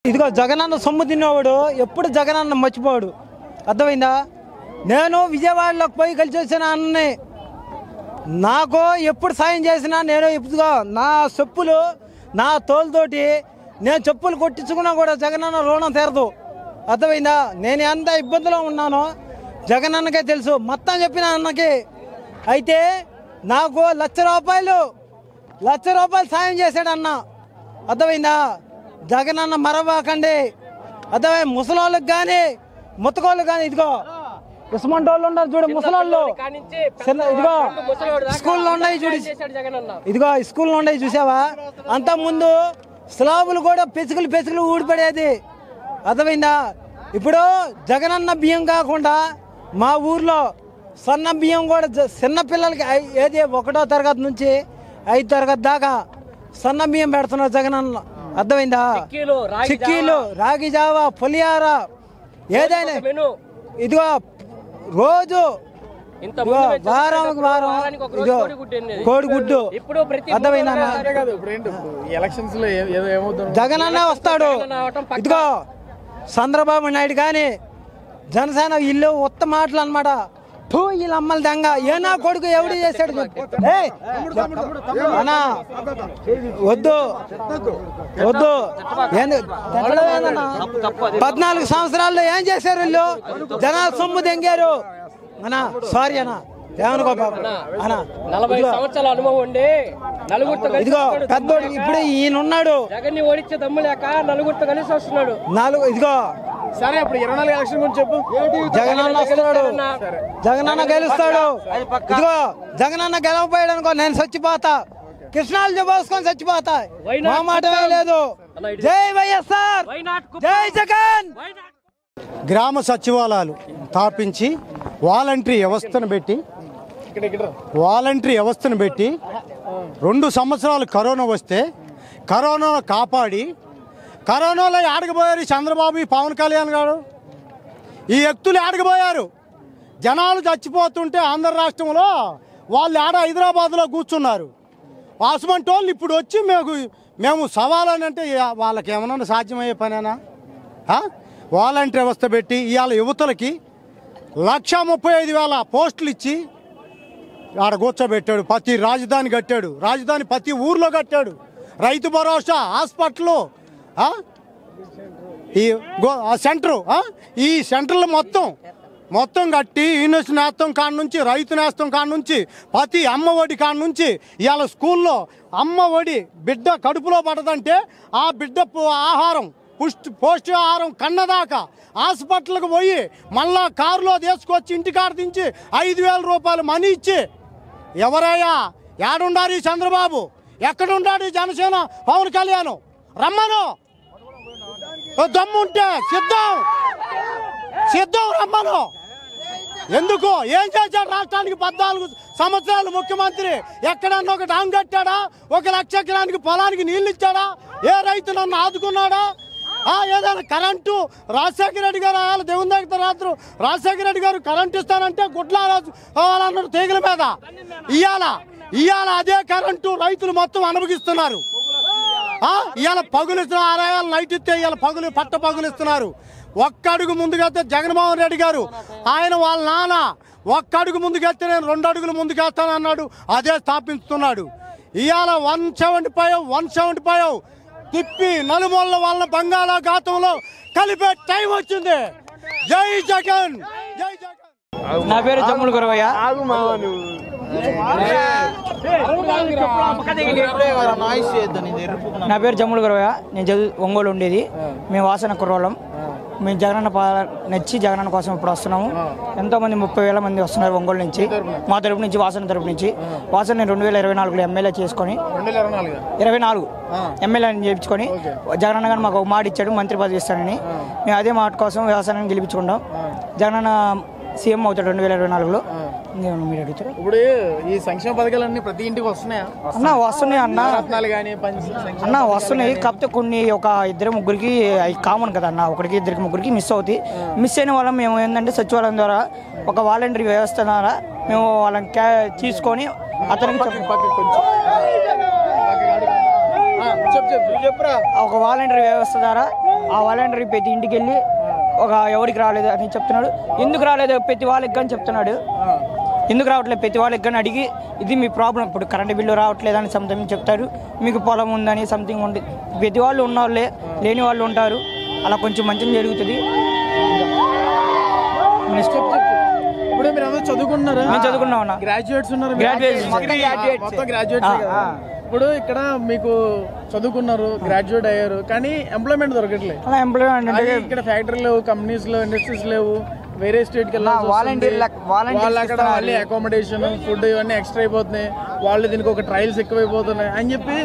ఇదిగో జగనన్న సొమ్ము తినేవాడు ఎప్పుడు జగనన్న మర్చిపోడు, అర్థమైందా? నేను విజయవాడలోకి పోయి కలిసి వచ్చిన అన్నని నాకు ఎప్పుడు సాయం చేసినా నేను ఇదిగో నా చెప్పులు నా తోలుతోటి నేను చెప్పులు కొట్టించుకున్నా కూడా జగనన్న రుణం తీరదు, అర్థమైందా? నేను ఎంత ఇబ్బందిలో ఉన్నానో జగనన్నకే తెలుసు, మొత్తం చెప్పిన అన్నకి. అయితే నాకు లక్ష రూపాయలు సాయం చేశాడు అన్న, అర్థమైందా? జగనన్న మరవకండి, అర్థమై ముసలోళ్ళకి కానీ ముత్తకోళ్ళకి కానీ ఇదిగో ఇసుమంటి వాళ్ళు ఉన్నారు చూడు, ముసలోళ్ళు ఇదిగో స్కూల్లో ఉన్నాయి చూడు, ఇదిగో స్కూల్లో ఉన్నాయి చూసావా? అంత ముందు స్లాబులు కూడా పెసుకులు ఊడిపడేది, అర్థమైందా? ఇప్పుడు జగనన్న బియ్యం కాకుండా మా ఊర్లో సన్న బియ్యం కూడా చిన్న పిల్లలకి ఏది 1వ తరగతి నుంచి 5వ తరగతి దాకా సన్న బియ్యం పెడుతున్నారు జగనన్న, అర్థమైందా? చిక్కీలు, రాగి జావా, పులిహార ఏదైనా ఇదిగో రోజు వారం ఇదిగో కోడిగుడ్డు, అర్థమైందా? జగనన్న వస్తాడు. ఇదిగో చంద్రబాబు నాయుడు కానీ జనసేన ఇల్లు ఉత్త మాటలు అన్నమాట. వీళ్ళ అమ్మల దెంగ ఏనా కొడుకు ఎవడు చేశాడు అన్నా, వద్దు 14 సంవత్సరాల్లో ఏం చేశారు వీళ్ళు? జనాల సొమ్ము దెంగారు అన్నా. సారీ అన్నా, ఏమనుకో అన్నా. 40 సంవత్సరాల అనుభవం ఉండి ఇదిగో పెద్దోడు ఇప్పుడు ఈయన ఉన్నాడు, జగన్ని ఓడించే దమ్ము లేక నలుగురితో కలిసి వస్తున్నాడు. ఇదిగో సరే ఇప్పుడు 24 ఎలక్షన్ గురించి చెప్పు. జగనన్న వస్తున్నాడు, జగనన్న గెలుస్తాడు. ఇదిగో జగనన్న గెలవపోయాడు అనుకో నేను చచ్చిపోతా, కృష్ణాలు పోసుకొని చచ్చిపోతా, మా మాట లేదు. జై వైఎస్ఆర్, జై జగన్. గ్రామ సచివాలయాలు స్థాపించి వాలంటరీ వ్యవస్థను పెట్టి 2 సంవత్సరాలు కరోనా వస్తే కరోనా కాపాడి కరోనాలో ఆడకపోయారు చంద్రబాబు, పవన్ కళ్యాణ్ గారు. ఈ వ్యక్తులు ఆడకపోయారు. జనాలు చచ్చిపోతుంటే ఆంధ్ర రాష్ట్రంలో వాళ్ళు హైదరాబాద్లో కూర్చున్నారు. అటువంటి వాళ్ళు ఇప్పుడు వచ్చి మేము సవాలని అంటే వాళ్ళకి ఏమన్నా సాధ్యమయ్యే పనేనా? వాలంటరీ వ్యవస్థ పెట్టి ఇవాళ యువతలకి 1,35,000 పోస్టులు ఇచ్చి ఆడ కూర్చోబెట్టాడు. ప్రతి రాజధాని కట్టాడు, రాజధాని ప్రతి ఊర్లో కట్టాడు. రైతు భరోసా, హాస్పిటల్, ఈ సెంటరు, ఈ సెంటర్లు మొత్తం కట్టి యూనివర్సిటీ నేస్తం కాడ నుంచి రైతు నేస్తం కాడ నుంచి ప్రతి అమ్మ ఒడి కాడ నుంచి ఇవాళ స్కూల్లో అమ్మ ఒడి బిడ్డ కడుపులో పడదంటే ఆ బిడ్డ ఆహారం పౌష్టికాహారం కన్నదాకా హాస్పిటల్కి పోయి మళ్ళా కారులో తీసుకొచ్చి ఇంటికాడ దించి 5,000 రూపాయలు మనీ ఇచ్చి ఎవరయ్యా ఏడుండారు ఈ చంద్రబాబు, ఎక్కడున్నాడు ఈ జనసేన పవన్ కళ్యాణ్? రమ్మను, దమ్ముంటే సిద్ధం రమ్మను. ఎందుకు ఏం చేశాడు రాష్ట్రానికి? 14 సంవత్సరాలు ముఖ్యమంత్రి. ఎక్కడన్నా ఒక డాంగ్ కట్టాడా? 1 లక్ష ఎకరానికి పొలానికి నీళ్ళు ఇచ్చాడా? ఏ రైతు నన్ను ఆదుకున్నాడా? ఏదైనా కరెంటు రాజశేఖర రెడ్డి గారు దేవుని దగ్గర రాత్రు రాజశేఖర రెడ్డి గారు కరెంటు ఇస్తానంటే గుడ్లారాజు కావాలన్నారు తీగల మీద. ఇవాళ అదే కరెంటు రైతులు మొత్తం అనుభవిస్తున్నారు. ఇవాళ పగులిస్తున్నారు, 6 నైట్ ఇస్తే ఇవాళ పగులిస్తున్నారు. ఒక్క అడుగు ముందుకెళ్తే జగన్మోహన్ రెడ్డి గారు ఆయన వాళ్ళ నాన్న ఒక్క అడుగు ముందుకెళ్తే నేను 2 అడుగులు ముందుకెళ్తానన్నాడు, అదే స్థాపిస్తున్నాడు. ఇవాళ 175 తిప్పి నలుమూలల వాళ్ళ బంగాళాఖాతంలో కలిపే టైం వచ్చింది. జై జగన్, జై జగన్. నా పేరు జమ్ముల గురవయ్య. నేను ఒంగోలు ఉండేది. మేము వాసన కుర్రోళ్ళం. మేము జగనన్న నచ్చి జగనన్న కోసం ఇప్పుడు వస్తున్నాము. ఎంతోమంది 30,000 మంది వస్తున్నారు ఒంగోలు నుంచి, మా తరపు నుంచి, వాసన తరపు నుంచి. వాసన నేను 2024లో ఎమ్మెల్యే చేసుకొని 24 ఎమ్మెల్యేని చేయించుకొని జగనన్న గారు మాకు ఒక మాట ఇచ్చాడు, మంత్రి పదవి ఇస్తానని. మేము అదే మాట కోసం వ్యవసాయాన్ని గెలిపించుకుంటాం. జగనన్న సీఎం అవుతాడు 2024లో. మీరు అడుగుతారు ఇప్పుడు ఈ సంక్షేమ పథకాలన్నీ ప్రతి ఇంటికి వస్తున్నాయా? వస్తున్నాయి అన్న వస్తున్నాయి. కాకపోతే కొన్ని 1-2-3కి కామన్ కదా అన్న, 1-2-3కి మిస్ అవుతాయి. మిస్ అయిన వాళ్ళం మేము ఏంటంటే సచివాలయం ద్వారా ఒక వాలంటరీ వ్యవస్థ ద్వారా మేము వాళ్ళని తీసుకొని అతనికి ఒక వాలంటరీ వ్యవస్థ ద్వారా ఆ వాలంటీర్ ప్రతి ఇంటికి వెళ్ళి ఎవరికి రాలేదు అని చెప్తున్నాడు. ఎందుకు రాలేదు ప్రతి వాళ్ళకి కానీ చెప్తున్నాడు. ఎందుకు రావట్లేదు ప్రతి వాళ్ళకి కానీ అడిగి ఇది మీ ప్రాబ్లం, ఇప్పుడు కరెంటు బిల్లు రావట్లేదు అని సంథింగ్ చెప్తారు, మీకు పొలం ఉందని సంథింగ్ ఉంది. ప్రతి వాళ్ళు ఉన్న వాళ్ళే, లేని వాళ్ళు ఉంటారు. అలా కొంచెం మంచిగా జరుగుతుంది. ఇప్పుడు మీరు అందరూ చదువుకుంటున్నారా? మేము చదువుకున్నాం. గ్రాడ్యుయేట్స్ ఉన్నారు, మొత్తం గ్రాడ్యుయేట్స్. ఇప్పుడు ఇక్కడ మీకు చదువుకున్నారు, గ్రాడ్యుయేట్ అయ్యారు, కానీ ఎంప్లాయ్మెంట్ దొరకట్లేదు. అలా ఎంప్లాయ్మెంట్ అంటే ఇక్కడ ఫ్యాక్టరీ లేవు, కంపెనీస్ లో, ఇండస్ట్రీస్ లేవు, వేరే స్టేట్ కి వెళ్ళాలి, అకామిడేషన్, ఫుడ్ ఇవన్నీ ఎక్స్ట్రా అయిపోతున్నాయి, వాళ్ళు దీనికి ఒక ట్రయల్స్ ఎక్కువైపోతున్నాయి అని చెప్పి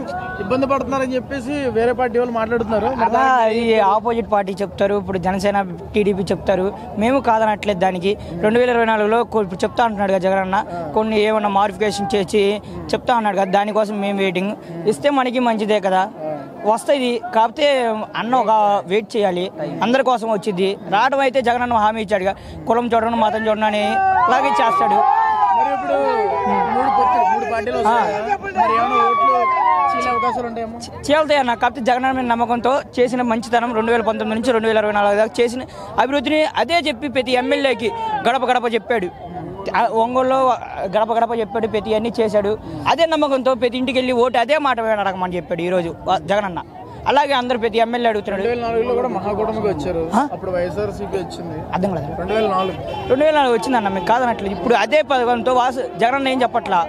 ఇబ్బంది పడుతున్నారని చెప్పేసి వేరే పార్టీ వాళ్ళు మాట్లాడుతున్నారు. అలా ఈ ఆపోజిట్ పార్టీ చెప్తారు, ఇప్పుడు జనసేన టీడీపీ చెప్తారు, మేము కాదనట్లేదు. దానికి 2024లో ఇప్పుడు చెప్తా అంటున్నాడు కదా జగనన్న, కొన్ని ఏమన్నా మాడిఫికేషన్ చేసి చెప్తా అన్నాడు కదా, దానికోసం మేము వెయిటింగ్. ఇస్తే మనకి మంచిదే కదా, వస్తుంది. కాకపోతే అన్న ఒక వెయిట్ చేయాలి, అందరి కోసం వచ్చింది. రావడం అయితే జగనన్న హామీ ఇచ్చాడుగా, కులం చూడడం మతం చూడడం అని అలాగే చేస్తాడు. మరి ఇప్పుడు మూడు పార్టీలు అవకాశాలు ఉంటాయేమో, చేస్తాయి అన్న. కాకపోతే జగనన్న మీద నమ్మకంతో చేసిన మంచితనం 2019 నుంచి 2024 దాకా చేసిన అభివృద్ధిని అదే చెప్పి ప్రతి ఎమ్మెల్యేకి గడప గడప చెప్పాడు. ఒంగోలులో గడప గడప చెప్పాడు, ప్రతి అన్ని చేశాడు. అదే నమ్మకంతో ప్రతి ఇంటికి వెళ్ళి ఓటు అదే మాట అడగమని చెప్పాడు ఈరోజు జగనన్న. అలాగే అందరు ప్రతి ఎమ్మెల్యే అడుగుతున్నాడు. 2004లో కూడా మహాకూటమికి వచ్చారు, అప్పుడు వైఎస్ఆర్సీపీ వచ్చింది. అర్థం కాలేదు. 2004 వచ్చిందన్న, మీకు కాదనట్లేదు. ఇప్పుడు అదే పథకంతో జగనన్న ఏం చెప్పట్లా,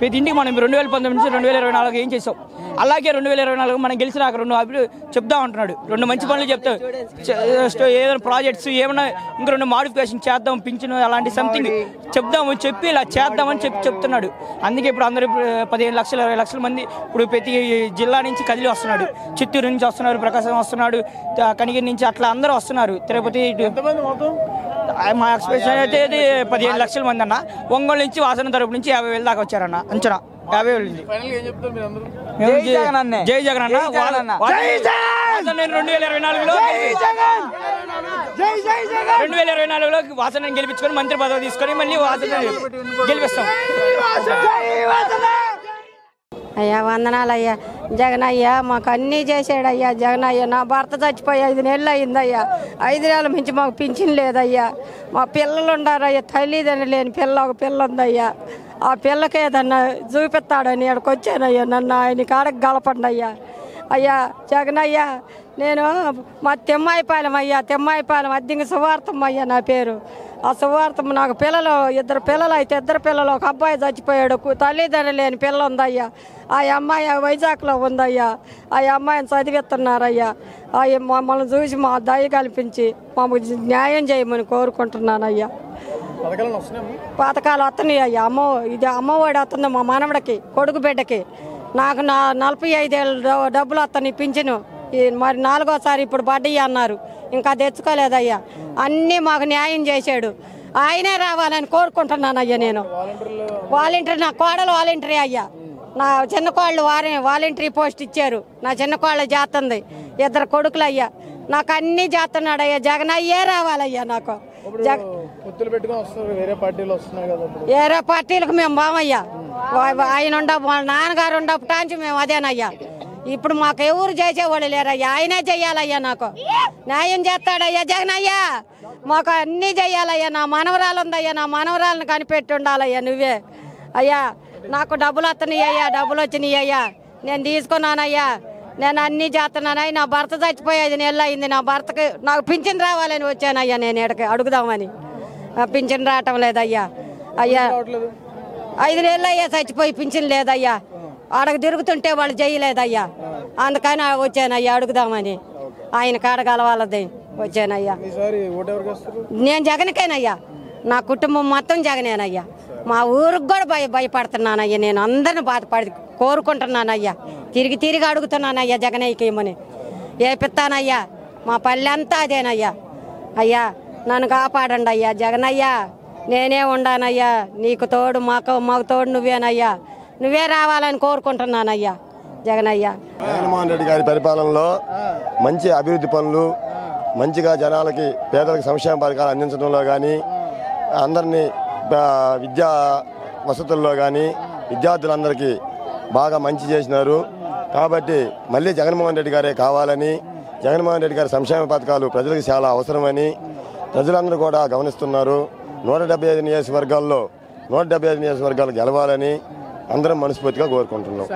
ప్రతి ఇంటికి మనం 2019 నుంచి 2024 ఏం చేసాం, అలాగే 2024 మనం గెలిచినాక 2 చెప్తా ఉంటున్నాడు. 2 మంచి పనులు చెప్తాం, ఏదైనా ప్రాజెక్ట్స్ ఏమైనా ఇంకా 2 మాడిఫికేషన్ చేద్దాం, పింఛను అలాంటి సంథింగ్ చెప్దాము, చెప్పి ఇలా చేద్దామని చెప్తున్నాడు. అందుకే ఇప్పుడు అందరూ 15 లక్షలు 20 లక్షల మంది ఇప్పుడు ప్రతి జిల్లా నుంచి కదిలి వస్తున్నాడు. చిత్తూరు నుంచి వస్తున్నారు, ప్రకాశం వస్తున్నాడు, కనిగిరి నుంచి అట్లా అందరూ వస్తున్నారు. తిరుపతి మా ఎక్స్పెక్టేషన్ అయితే 15 లక్షల మంది అన్న. ఒంగోలు నుంచి వాసన తరపు నుంచి 50,000 దాకా వచ్చారన్న అంచనా. 50,000 జై జగన్ అన్న. 2024లో వాసన గెలిపించుకొని మంత్రి పదవి తీసుకొని మళ్ళీ వాసన గెలిపిస్తాం. అయ్యా వందనాలయ్యా జగనయ్య, మాకు అన్నీ చేసాడయ్యా జగనయ్య. నా భర్త చచ్చిపోయి 5 నెలలు అయిందయ్యా, 5 నెలల నుంచి మాకు పింఛన్ లేదయ్యా. మా పిల్లలు ఉండారయ్యా, తల్లిదండ్రులు లేని ఒక పిల్ల ఉందయ్యా. ఆ పిల్లకి ఏదన్నా చూపిస్తాడని ఇక్కడికి వచ్చానయ్యా. నన్ను ఆయన కాడకి గలపండి అయ్యా. అయ్యా జగనయ్య, నేను మా తెమ్మాయిపాలెం అయ్యా, తెమ్మాయిపాలెం అద్దెంగి సువార్థం అయ్యా నా పేరు. ఆ సువార్థం నాకు పిల్లలు 2 పిల్లలు అయితే 2 పిల్లలు, ఒక అబ్బాయి చచ్చిపోయాడు, తల్లిదండ్రులు లేని పిల్ల ఉందయ్యా. ఆ అమ్మాయి వైజాగ్లో ఉందయ్యా. ఆ అమ్మాయిని చదివిస్తున్నారయ్యా. మమ్మల్ని చూసి మా దయ కల్పించి మమ్మల్ని న్యాయం చేయమని కోరుకుంటున్నానయ్యా. పథకాలు వస్తున్నాయి అయ్యా. ఇది అమ్మఒడి వస్తుంది మా మనవడికి, కొడుకు బిడ్డకి. నాకు 45 ఏళ్ళు డబ్బులు వస్తున్నాయి పింఛను. మరి 4వసారి ఇప్పుడు పడ్డాయి అన్నారు, ఇంకా తెచ్చుకోలేదయ్యా. అన్నీ మాకు న్యాయం చేశాడు, ఆయనే రావాలని కోరుకుంటున్నానయ్యా. నేను వాలంటీర్, నా కోడలు వాలంటీర్ అయ్యా. నా చిన్న కోళ్ళు వాలంటీర్ పోస్ట్ ఇచ్చారు, నా చిన్న కోళ్ళు చేస్తుంది. 2 కొడుకులు అయ్యా. నాకు అన్నీ చేస్తున్నాడు అయ్యా. జగన్ అయ్యే రావాలయ్యా నాకు. వేరే పార్టీలకు మేము బామయ్యా. ఆయన వాళ్ళ నాన్నగారు ఉండప్పటి మేము అదేనయ్యా. ఇప్పుడు మాకు ఎవరు చేసేవాళ్ళు లేరయ్యా, ఆయనే చెయ్యాలయ్యా. నాకు న్యాయం చేస్తాడయ్యా జగన్ అయ్యా. మాకు అన్నీ చెయ్యాలయ్యా. నా మనవరాలు ఉందయ్యా, నా మనవరాలను కనిపెట్టి ఉండాలయ్యా నువ్వే అయ్యా. నాకు డబ్బులు వస్తున్నాయి అయ్యా, డబ్బులు వచ్చినాయి అయ్యా, నేను తీసుకున్నానయ్యా. నేను అన్నీ చేస్తున్నానయ్యా. నా భర్త చచ్చిపోయి 5 నెలలు అయింది. నా భర్తకి నాకు పింఛన్ రావాలని వచ్చానయ్యా. నేను ఇక్కడికి అడుగుదామని, పింఛన్ రావటం లేదయ్యా. అయ్యా 5 నెలలు అయ్యా చచ్చిపోయి పింఛన్ లేదయ్యా. ఆడకు తిరుగుతుంటే వాళ్ళు చేయలేదయ్యా. అందుకని వచ్చానయ్యా అడుగుదామని. ఆయన కాడ కలవాలది వచ్చానయ్యా. నేను జగన్కేనయ్యా, నా కుటుంబం మొత్తం జగనేనయ్యా. మా ఊరికి కూడా భయపడుతున్నానయ్యా. నేను అందరిని బాధపడి కోరుకుంటున్నానయ్యా. తిరిగి అడుగుతున్నానయ్యా జగనయ్యకేమని. ఏపిస్తానయ్యా, మా పల్లె అంతా అదేనయ్యా. అయ్యా నన్ను కాపాడండి అయ్యా జగనయ్యా. నేనే ఉండానయ్యా, నీకు తోడు, మాకు తోడు నువ్వేనయ్యా. నువ్వే రావాలని కోరుకుంటున్నానయ్యా జగనయ్య. జగన్మోహన్ రెడ్డి గారి పరిపాలనలో మంచి అభివృద్ధి పనులు, మంచిగా జనాలకి పేదలకు సంక్షేమ పథకాలు అందించడంలో కానీ, అందరినీ విద్యా వసతుల్లో కానీ విద్యార్థులందరికీ బాగా మంచి చేసినారు. కాబట్టి మళ్ళీ జగన్మోహన్ రెడ్డి గారే కావాలని జగన్మోహన్ రెడ్డి గారి సంక్షేమ పథకాలు ప్రజలకు చాలా అవసరమని ప్రజలందరూ కూడా గమనిస్తున్నారు. 175 నియోజకవర్గాల్లో 175 నియోజకవర్గాలు గెలవాలని అందరం మనస్ఫూర్తిగా కోరుకుంటున్నాం.